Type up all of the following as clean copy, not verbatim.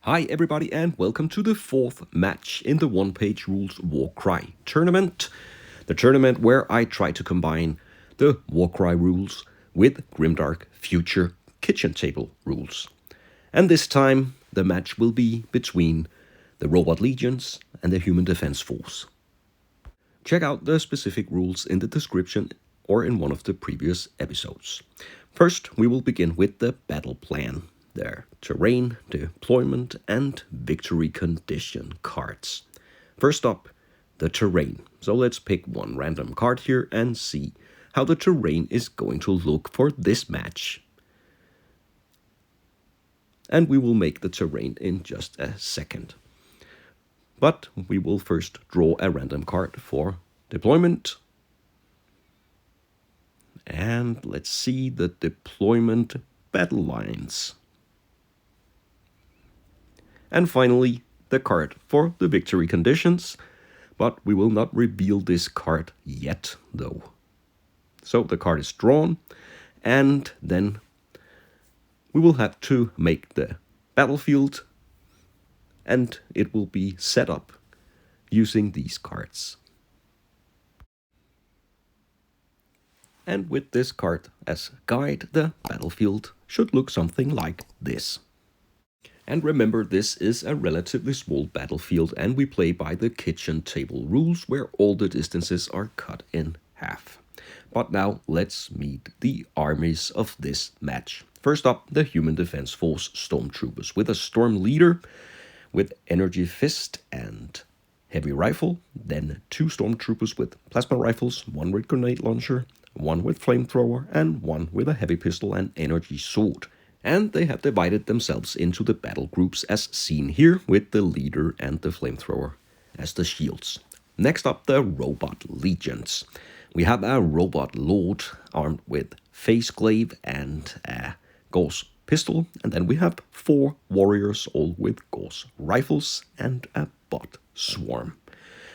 Hi everybody and welcome to the fourth match in the Onepagerules Warcry tournament. The tournament where I try to combine the Warcry rules with Grimdark Future Kitchen Table rules. And this time the match will be between the Robot Legions and the Human Defense Force. Check out the specific rules in the description or in one of the previous episodes. First, we will begin with the battle plan. Their terrain, deployment, and victory condition cards. First up, the terrain. So let's pick one random card here and see how the terrain is going to look for this match. And we will make the terrain in just a second. But we will first draw a random card for deployment. And let's see the deployment battle lines. And finally, the card for the victory conditions, but we will not reveal this card yet, though. So the card is drawn, and then we will have to make the battlefield, and it will be set up using these cards. And with this card as guide, the battlefield should look something like this. And remember, this is a relatively small battlefield and we play by the kitchen table rules where all the distances are cut in half. But now let's meet the armies of this match. First up, the Human Defense Force Stormtroopers with a Storm Leader with Energy Fist and Heavy Rifle. Then two Stormtroopers with Plasma Rifles, one with Grenade Launcher, one with Flamethrower, and one with a Heavy Pistol and Energy Sword. And they have divided themselves into the battle groups as seen here, with the leader and the flamethrower as the shields. Next up, the Robot Legions. We have a Robot Lord armed with Phase Glaive and a Gauss pistol. And then we have 4 warriors, all with Gauss rifles and a bot swarm.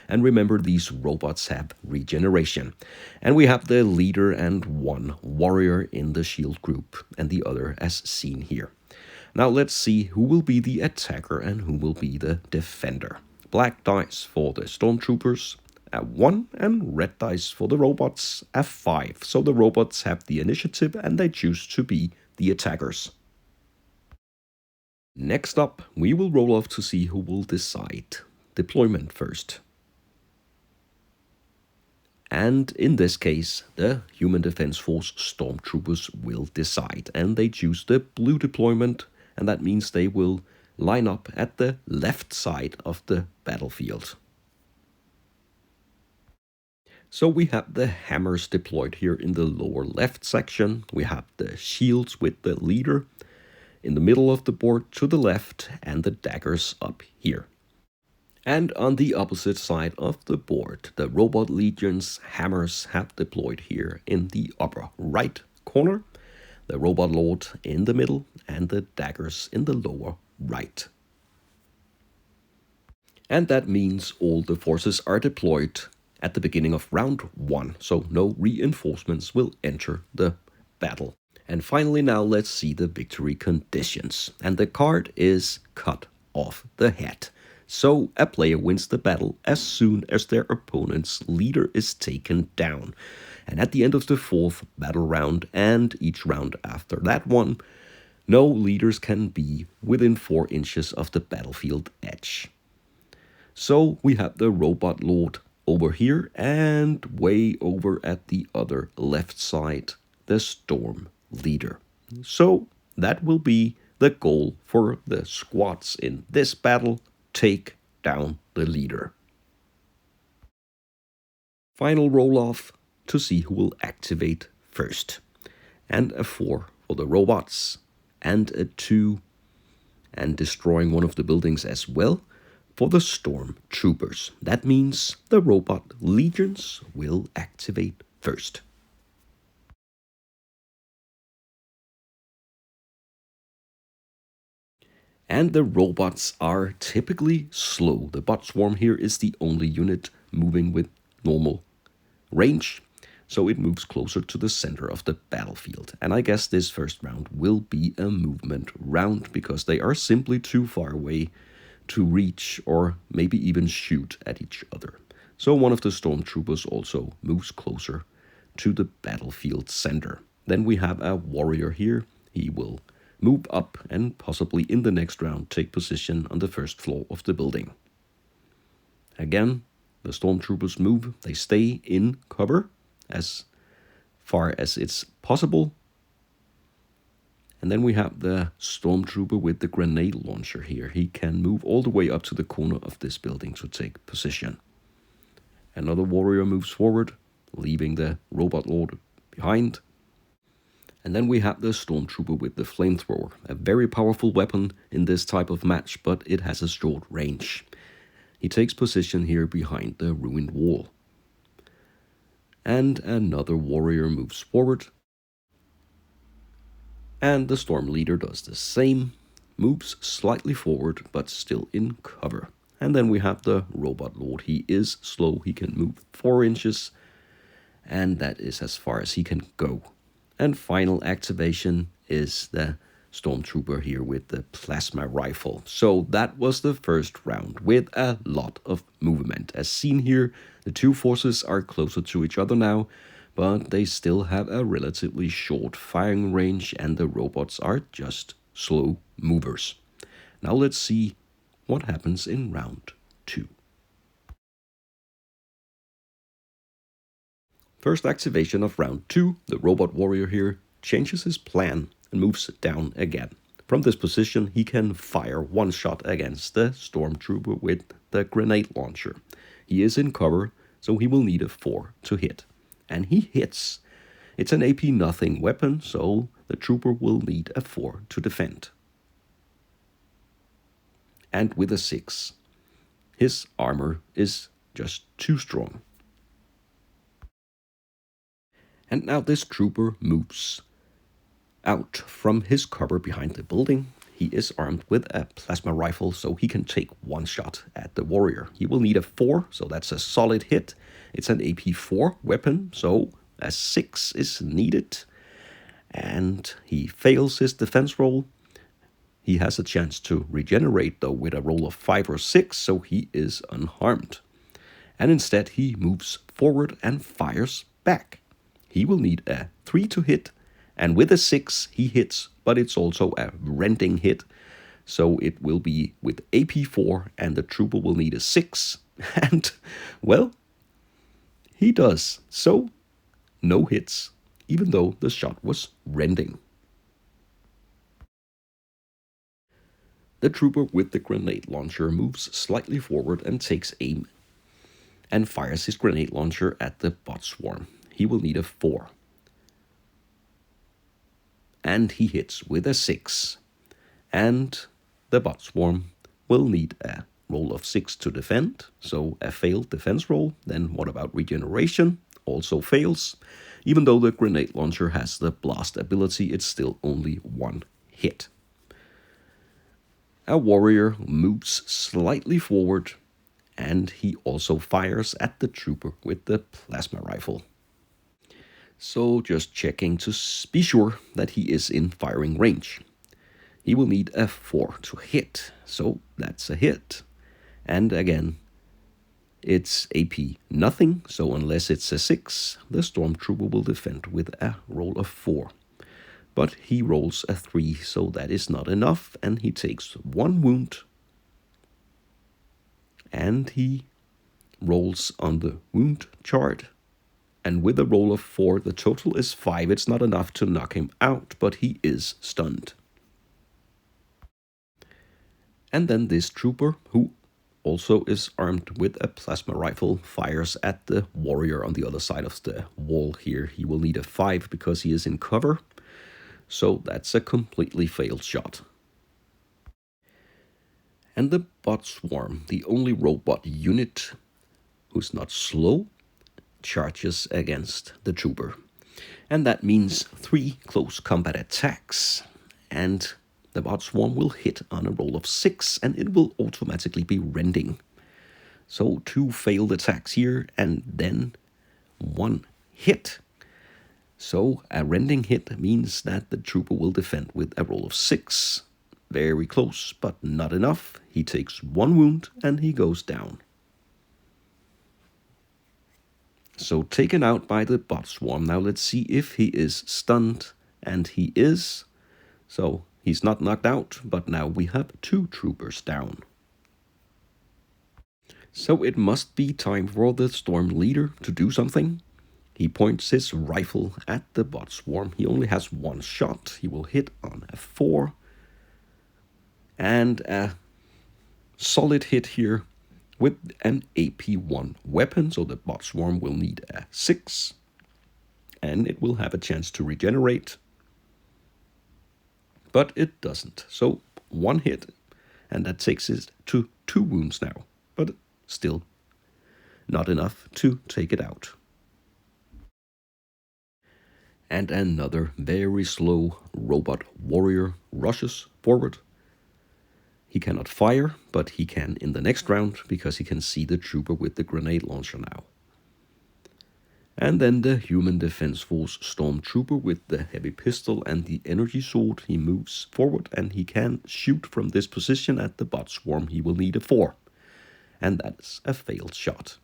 And remember, these robots have regeneration. And we have the leader and 1 warrior in the shield group, and the other as seen here. Now let's see who will be the attacker and who will be the defender. Black dice for the stormtroopers, a 1, and red dice for the robots, a 5. So the robots have the initiative and they choose to be the attackers. Next up, we will roll off to see who will decide deployment first. And in this case, the Human Defense Force Stormtroopers will decide. And they choose the blue deployment, and that means they will line up at the left side of the battlefield. So we have the hammers deployed here in the lower left section. We have the shields with the leader in the middle of the board to the left, and the daggers up here. And on the opposite side of the board, the Robot Legion's hammers have deployed here in the upper right corner, the Robot Lord in the middle, and the daggers in the lower right. And that means all the forces are deployed at the beginning of round 1, so no reinforcements will enter the battle. And finally, now let's see the victory conditions. And the card is cut off the head. So a player wins the battle as soon as their opponent's leader is taken down. And at the end of the 4th battle round and each round after that one, no leaders can be within 4 inches of the battlefield edge. So we have the Robot Lord over here, and way over at the other left side, the Storm Leader. So that will be the goal for the squads in this battle. Take down the leader. Final roll-off to see who will activate first. And a 4 for the robots, and a 2, and destroying one of the buildings as well, for the stormtroopers. That means the Robot Legions will activate first. And the robots are typically slow. The bot swarm here is the only unit moving with normal range. so it moves closer to the center of the battlefield. And I guess this first round will be a movement round because they are simply too far away to reach or maybe even shoot at each other. So one of the stormtroopers also moves closer to the battlefield center. Then we have a warrior here. He will move up and possibly in the next round take position on the first floor of the building. Again, the stormtroopers move. They stay in cover as far as it's possible. And then we have the stormtrooper with the grenade launcher here. He can move all the way up to the corner of this building to take position. Another warrior moves forward, leaving the robot lord behind. And then we have the stormtrooper with the flamethrower, a very powerful weapon in this type of match, but it has a short range. He takes position here behind the ruined wall. And another warrior moves forward. And the storm leader does the same, moves slightly forward, but still in cover. And then we have the robot lord. He is slow, he can move 4 inches, and that is as far as he can go. And final activation is the stormtrooper here with the plasma rifle. So that was the first round with a lot of movement. As seen here, the two forces are closer to each other now, but they still have a relatively short firing range and the robots are just slow movers. Now let's see what happens in round 2. First activation of round 2, the robot warrior here changes his plan and moves down again. From this position, he can fire 1 shot against the stormtrooper with the grenade launcher. He is in cover, so he will need a 4 to hit. And he hits. It's an AP nothing weapon, so the trooper will need a 4 to defend. And with a 6, his armor is just too strong. And now this trooper moves out from his cover behind the building. He is armed with a plasma rifle, so he can take 1 shot at the warrior. He will need a 4, so that's a solid hit. It's an AP4 weapon, so a 6 is needed. And he fails his defense roll. He has a chance to regenerate, though, with a roll of 5 or 6, so he is unharmed. And instead, he moves forward and fires back. He will need a 3 to hit, and with a 6 he hits, but it's also a rending hit, so it will be with AP4, and the trooper will need a 6, and, well, he does. So, no hits, even though the shot was rending. The trooper with the grenade launcher moves slightly forward and takes aim, and fires his grenade launcher at the bot swarm. He will need a 4. And he hits with a 6. And the bot swarm will need a roll of 6 to defend, so a failed defense roll. Then what about regeneration? Also fails. Even though the grenade launcher has the blast ability, it's still only 1 hit. A warrior moves slightly forward, and he also fires at the trooper with the plasma rifle. So just checking to be sure that he is in firing range. He will need a 4 to hit, so that's a hit. And again, it's AP nothing, so unless it's a 6, the stormtrooper will defend with a roll of 4. But he rolls a 3, so that is not enough, and he takes 1 wound. And he rolls on the wound chart. And with a roll of 4, the total is 5. It's not enough to knock him out, but he is stunned. And then this trooper, who also is armed with a plasma rifle, fires at the warrior on the other side of the wall here. He will need a 5 because he is in cover. So that's a completely failed shot. And the bot swarm, the only robot unit who's not slow, charges against the trooper. And that means 3 close combat attacks. And the bot swarm will hit on a roll of 6, and it will automatically be rending. So 2 failed attacks here, and then 1 hit. So a rending hit means that the trooper will defend with a roll of 6. Very close, but not enough. He takes 1 wound and he goes down. So taken out by the bot swarm. Now let's see if he is stunned. And he is. So he's not knocked out, but now we have 2 troopers down. So it must be time for the storm leader to do something. He points his rifle at the bot swarm. He only has 1 shot. He will hit on a 4. And a solid hit here with an AP1 weapon. So the bot swarm will need a 6. And it will have a chance to regenerate. But it doesn't. So 1 hit. And that takes it to 2 wounds now. But still not enough to take it out. And another very slow robot warrior rushes forward. He cannot fire, but he can in the next round because he can see the trooper with the grenade launcher now. And then the human defense force stormtrooper with the heavy pistol and the energy sword. He moves forward and he can shoot from this position at the bot swarm. He will need a 4. And that's a failed shot.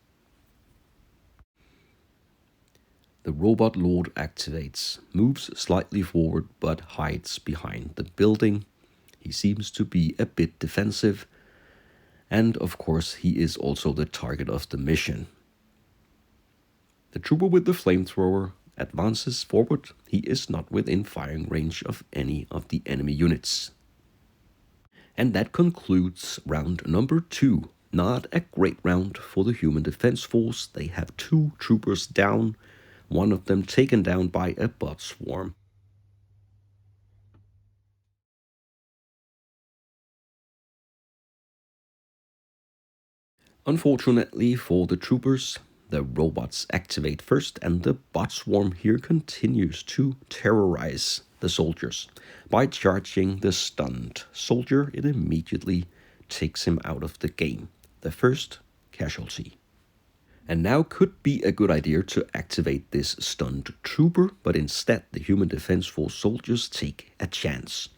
The robot lord activates, moves slightly forward but hides behind the building. He seems to be a bit defensive. And of course he is also the target of the mission. The trooper with the flamethrower advances forward. He is not within firing range of any of the enemy units. And that concludes round number 2. Not a great round for the human defense force. They have 2 troopers down. One of them taken down by a bot swarm. Unfortunately for the troopers, the robots activate first and the bot swarm here continues to terrorize the soldiers. By charging the stunned soldier, it immediately takes him out of the game. The first casualty. And now could be a good idea to activate this stunned trooper, but instead the human defense force soldiers take a chance.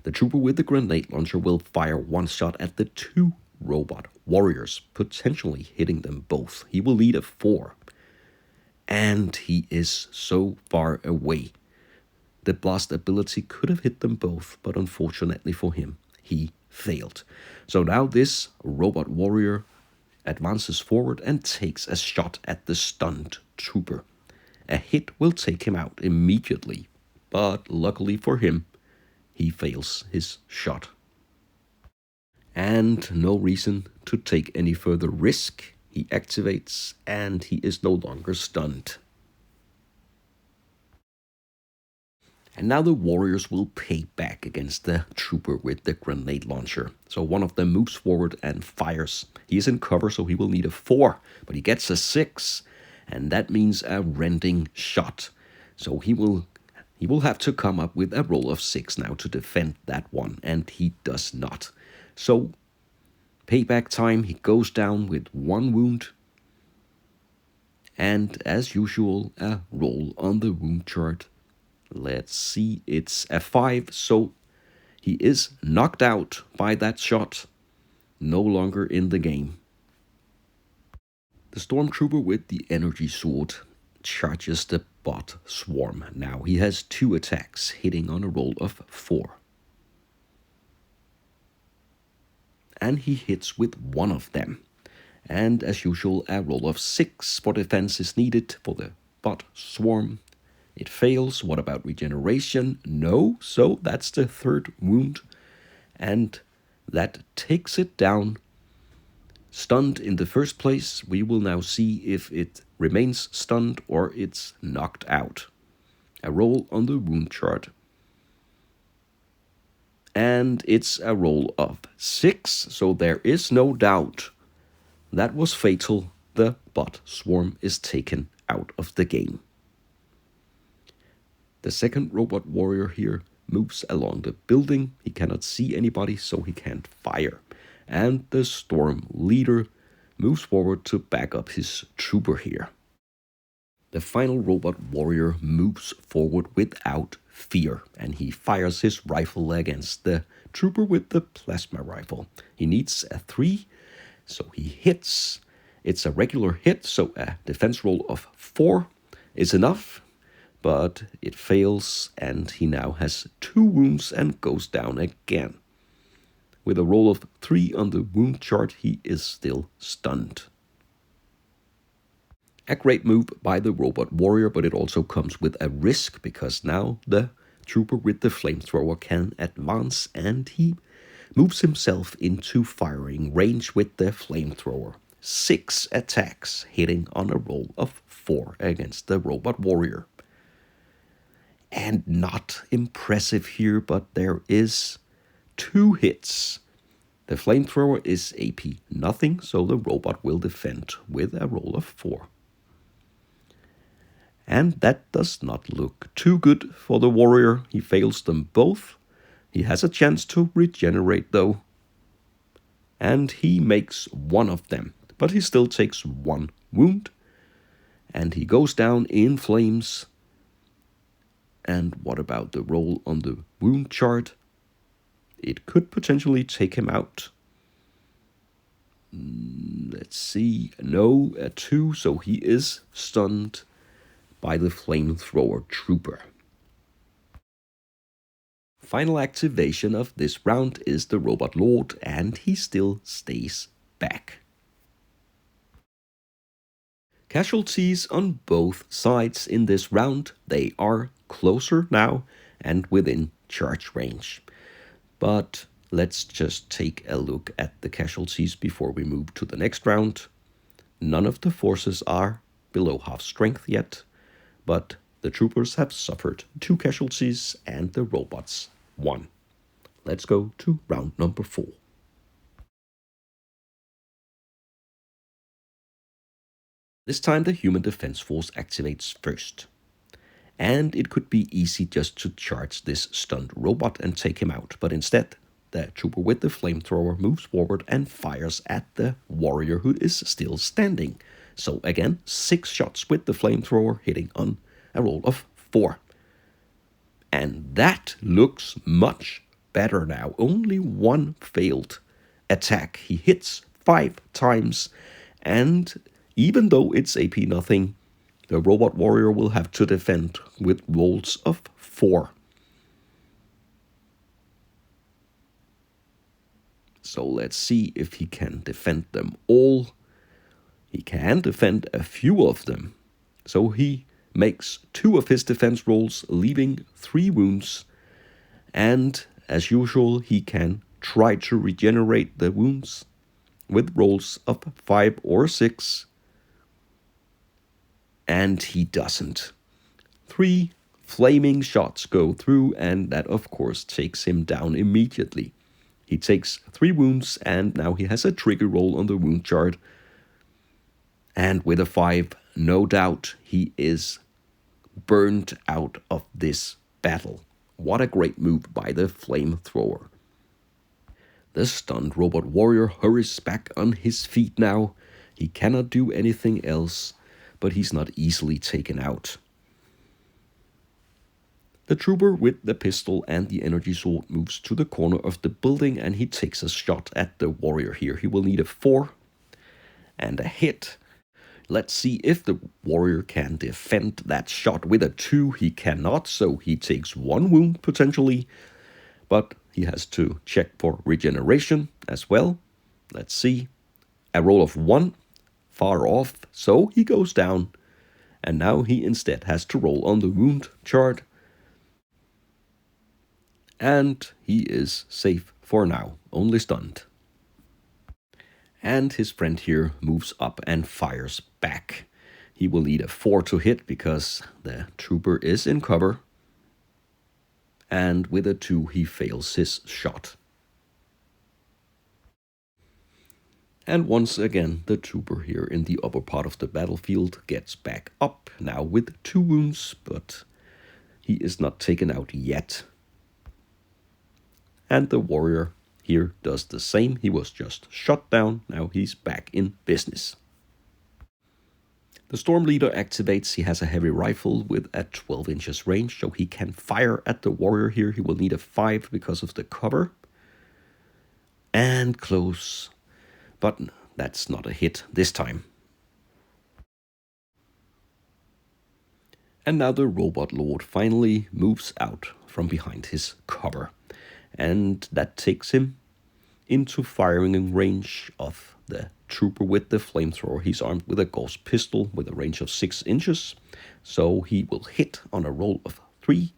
The trooper with the grenade launcher will fire 1 shot at the 2 robot warriors, potentially hitting them both. He will need a 4. And he is so far away. The blast ability could have hit them both, but unfortunately for him, he failed. So now this robot warrior advances forward and takes a shot at the stunned trooper. A hit will take him out immediately, but luckily for him, he fails his shot. And no reason to take any further risk. He activates and he is no longer stunned. And now the warriors will pay back against the trooper with the grenade launcher. So one of them moves forward and fires. He is in cover, so he will need a 4, but he gets a 6. And that means a rending shot. So he will have to come up with a roll of 6 now to defend that one, and he does not. So payback time, he goes down with 1 wound. And as usual, a roll on the wound chart. Let's see, it's a 5, so he is knocked out by that shot. No longer in the game. The stormtrooper with the energy sword charges the bot swarm. Now he has 2 attacks, hitting on a roll of 4. And he hits with 1 of them. And as usual, a roll of 6 for defense is needed for the bot swarm. It fails. What about regeneration? No. So that's the 3rd wound. And that takes it down. Stunned in the first place. We will now see if it remains stunned or it's knocked out. A roll on the wound chart. And it's a roll of 6. So there is no doubt that was fatal. The bot swarm is taken out of the game. The second robot warrior here moves along the building. He cannot see anybody, so he can't fire. And the storm leader moves forward to back up his trooper here. The final robot warrior moves forward without fear, and he fires his rifle against the trooper with the plasma rifle. He needs a 3, so he hits. It's a regular hit, so a defense roll of 4 is enough, but it fails, and he now has 2 wounds and goes down again. With a roll of 3 on the wound chart, he is still stunned. A great move by the robot warrior, but it also comes with a risk, because now the trooper with the flamethrower can advance, and he moves himself into firing range with the flamethrower. 6 attacks, hitting on a roll of 4 against the robot warrior. And not impressive here, but there is 2 hits. The flamethrower is AP nothing, so the robot will defend with a roll of 4. And that does not look too good for the warrior. He fails them both. He has a chance to regenerate though. And he makes one of them, but he still takes 1 wound. And he goes down in flames. And what about the roll on the wound chart? It could potentially take him out. Let's see. No, a 2, so he is stunned by the flamethrower trooper. Final activation of this round is the robot lord, and he still stays back. Casualties on both sides in this round. They are closer now and within charge range. But let's just take a look at the casualties before we move to the next round. None of the forces are below half strength yet, but the troopers have suffered 2 casualties and the robots 1. Let's go to round number 4. This time the human defense force activates first. And it could be easy just to charge this stunned robot and take him out, but instead the trooper with the flamethrower moves forward and fires at the warrior who is still standing. So again, 6 shots with the flamethrower, hitting on a roll of 4. And that looks much better now. Only 1 failed attack. He hits 5 times, and even though it's AP nothing, the robot warrior will have to defend with rolls of 4. So let's see if he can defend them all. He can defend a few of them. So he makes 2 of his defense rolls, leaving 3 wounds. And as usual, he can try to regenerate the wounds with rolls of 5 or 6. And he doesn't. 3 flaming shots go through, and that of course takes him down immediately. He takes 3 wounds, and now he has a trigger roll on the wound chart. And with a 5, no doubt he is burned out of this battle. What a great move by the flamethrower. The stunned robot warrior hurries back on his feet now. He cannot do anything else, but he's not easily taken out. The trooper with the pistol and the energy sword moves to the corner of the building, and he takes a shot at the warrior here. He will need a 4 and a hit. Let's see if the warrior can defend that shot. With a 2, he cannot, so he takes 1 wound potentially, but he has to check for regeneration as well. Let's see. A roll of 1, far off, so he goes down, and now he instead has to roll on the wound chart. And he is safe for now, only stunned. And his friend here moves up and fires back. He will need a 4 to hit because the trooper is in cover. And with a 2, he fails his shot. And once again, the trooper here in the upper part of the battlefield gets back up, now with 2 wounds, but he is not taken out yet. And the warrior here does the same. He was just shot down. Now he's back in business. The Storm Leader activates. He has a heavy rifle with a 12 inches range, so he can fire at the warrior here. He will need a 5 because of the cover. And close. But that's not a hit this time. And now the Robot Lord finally moves out from behind his cover. And that takes him into firing range of the trooper with the flamethrower. He's armed with a gauss pistol with a range of 6 inches. So he will hit on a roll of 3.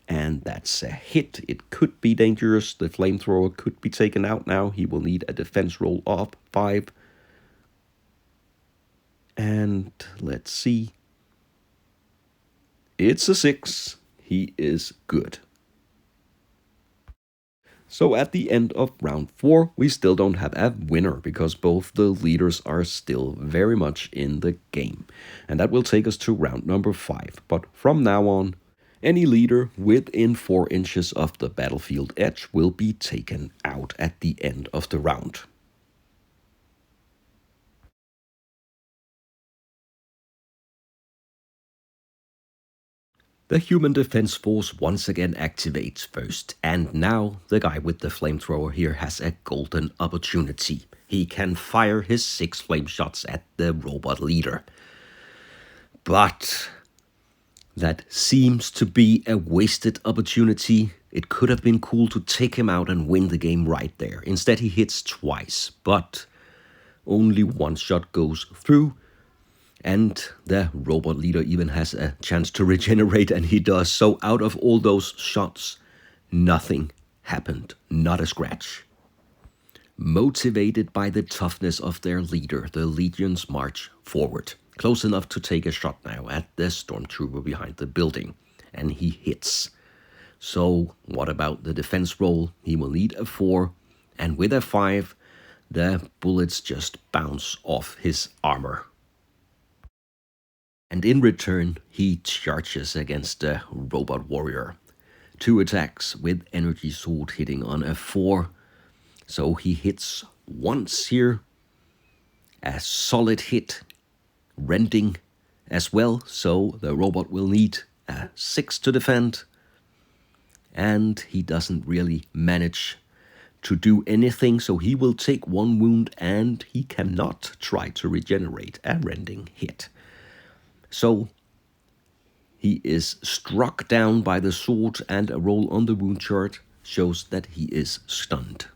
And that's a hit. It could be dangerous. The flamethrower could be taken out now. He will need a defense roll of 5. And let's see. It's a 6. He is good. So at the end of round 4, we still don't have a winner because both the leaders are still very much in the game. And that will take us to round number 5. But from now on, any leader within 4 inches of the battlefield edge will be taken out at the end of the round. The human defense force once again activates first, and now the guy with the flamethrower here has a golden opportunity. He can fire his 6 flame shots at the robot leader. But that seems to be a wasted opportunity. It could have been cool to take him out and win the game right there. Instead he hits twice, but only 1 shot goes through. And the robot leader even has a chance to regenerate, and he does. So out of all those shots, nothing happened. Not a scratch. Motivated by the toughness of their leader, the legions march forward. Close enough to take a shot now at the stormtrooper behind the building. And he hits. So what about the defense roll? He will need a 4. And with a 5, the bullets just bounce off his armor. And in return, he charges against the robot warrior. 2 attacks with energy sword hitting on a 4. So he hits once here. A solid hit, rending as well. So the robot will need a 6 to defend. And he doesn't really manage to do anything. So he will take 1 wound and he cannot try to regenerate a rending hit. So he is struck down by the sword, and a roll on the wound chart shows that he is stunned.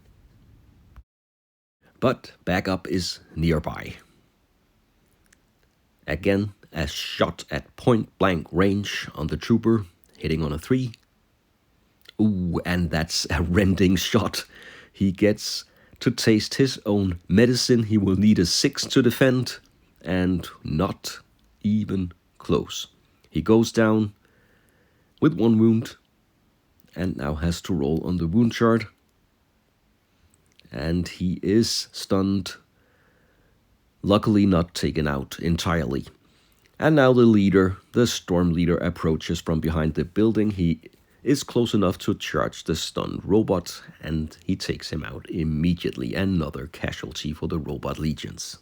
But backup is nearby. Again, a shot at point blank range on the trooper, hitting on a 3. Ooh, and that's a rending shot. He gets to taste his own medicine. He will need a 6 to defend, and not even close. He goes down with 1 wound and now has to roll on the wound chart. And he is stunned, luckily not taken out entirely. And now the leader, the storm leader, approaches from behind the building. He is close enough to charge the stunned robot, and he takes him out immediately. Another casualty for the robot legions.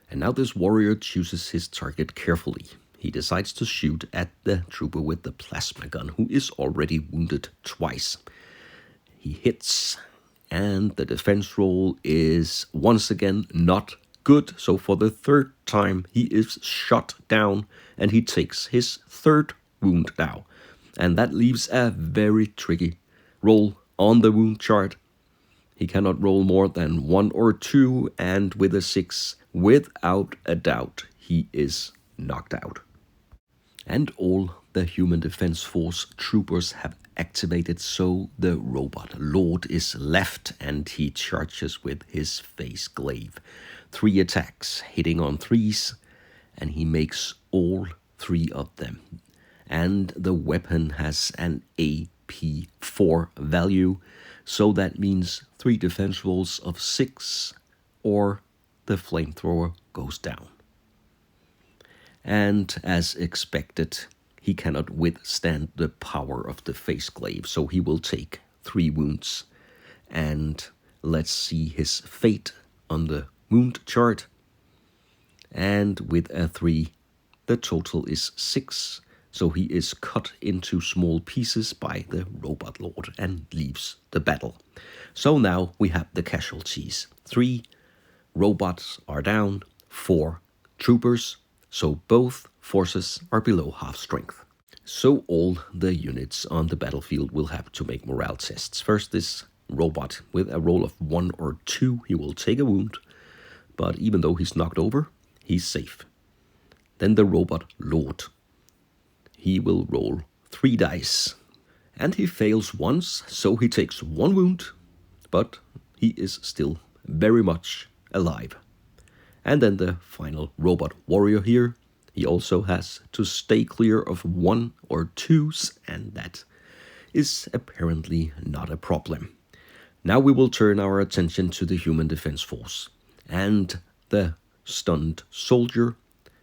And now this warrior chooses his target carefully. He decides to shoot at the trooper with the plasma gun, who is already wounded twice. He hits, and the defense roll is once again not good. So for the 3rd time, he is shot down, and he takes his 3rd wound now. And that leaves a very tricky roll on the wound chart. He cannot roll more than 1 or 2, and with a 6, without a doubt, he is knocked out. And all the human defense force troopers have activated, so the robot lord is left, and he charges with his face glaive. 3 attacks, hitting on 3s, and he makes all 3 of them. And the weapon has an AP4 value, so that means 3 defense rolls of 6, or the flamethrower goes down. And as expected, he cannot withstand the power of the face glaive, so he will take 3 wounds. And let's see his fate on the wound chart. And with a 3, the total is 6. So he is cut into small pieces by the Robot Lord and leaves the battle. So now we have the casualties. 3 robots are down, 4 troopers, so both forces are below half strength. So all the units on the battlefield will have to make morale tests. First, this robot with a roll of 1 or 2, he will take a wound, but even though he's knocked over, he's safe. Then the Robot Lord. He will roll 3 dice. And he fails once, so he takes 1 wound, but he is still very much alive. And then the final Robot Warrior here. He also has to stay clear of 1 or 2s, and that is apparently not a problem. Now we will turn our attention to the Human Defense Force. And the stunned soldier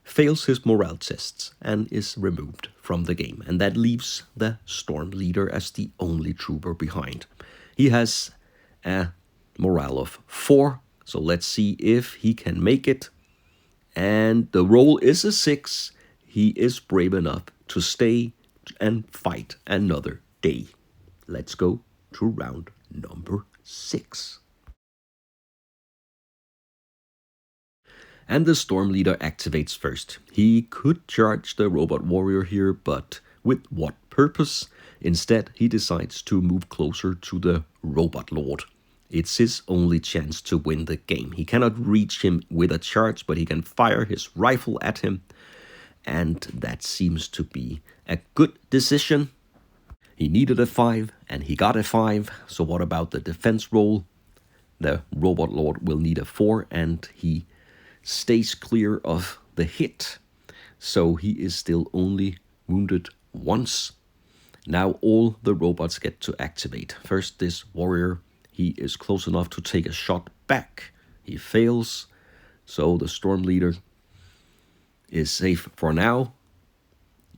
fails his morale tests and is removed from the game. And that leaves the Storm Leader as the only trooper behind. He has a morale of 4, so let's see if he can make it. And the roll is a 6. He is brave enough to stay and fight another day. Let's go to round number 6. And the Storm Leader activates first. He could charge the Robot Warrior here, but with what purpose? Instead, he decides to move closer to the Robot Lord. It's his only chance to win the game. He cannot reach him with a charge, but he can fire his rifle at him. And that seems to be a good decision. He needed a 5, and he got a 5. So what about the defense roll? The Robot Lord will need a 4, and he stays clear of the hit. So he is still only wounded once. Now all the robots get to activate. First, this warrior. He is close enough to take a shot back. He fails. So the Storm Leader is safe for now.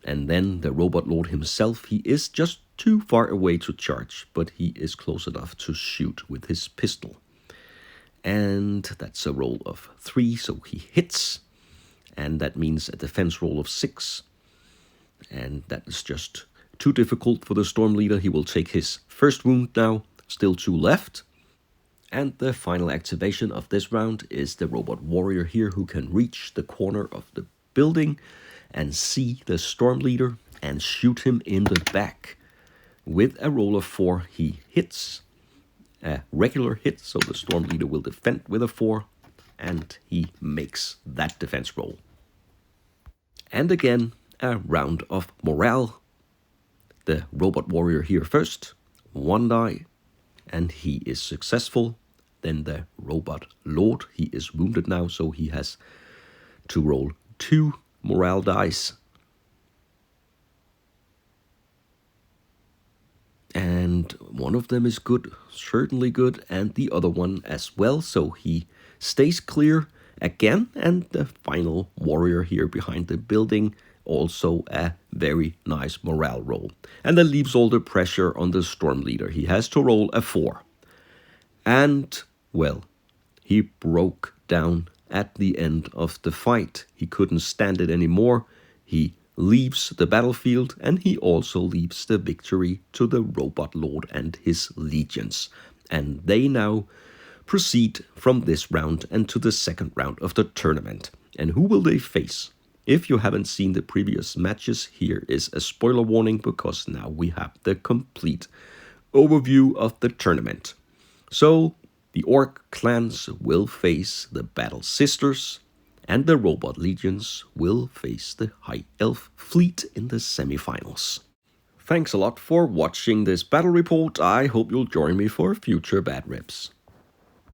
And then the Robot Lord himself, he is just too far away to charge, but he is close enough to shoot with his pistol. And that's a roll of 3, so he hits. And that means a defense roll of 6. And that is just too difficult for the Storm Leader. He will take his first wound now. Still 2 left. And the final activation of this round is the Robot Warrior here, who can reach the corner of the building and see the Storm Leader and shoot him in the back. With a roll of 4, he hits. A regular hit, so the Storm Leader will defend with a 4, and he makes that defense roll. And again, a round of morale. The Robot Warrior here first, 1 die, and he is successful. Then the Robot Lord, he is wounded now, so he has to roll 2 morale dice. And one of them is good, certainly good, and the other one as well. So he stays clear again. And the final warrior here behind the building, also a very nice morale roll. And that leaves all the pressure on the Storm Leader. He has to roll a 4. And, well, he broke down at the end of the fight. He couldn't stand it anymore. He leaves the battlefield, and he also leaves the victory to the Robot Lord and his legions. And they now proceed from this round and to the second round of the tournament. And who will they face? If you haven't seen the previous matches, here is a spoiler warning, because now we have the complete overview of the tournament. So, the Orc clans will face the Battle Sisters, and the Robot Legions will face the High Elf fleet in the semifinals. Thanks a lot for watching this battle report. I hope you'll join me for future bad reps.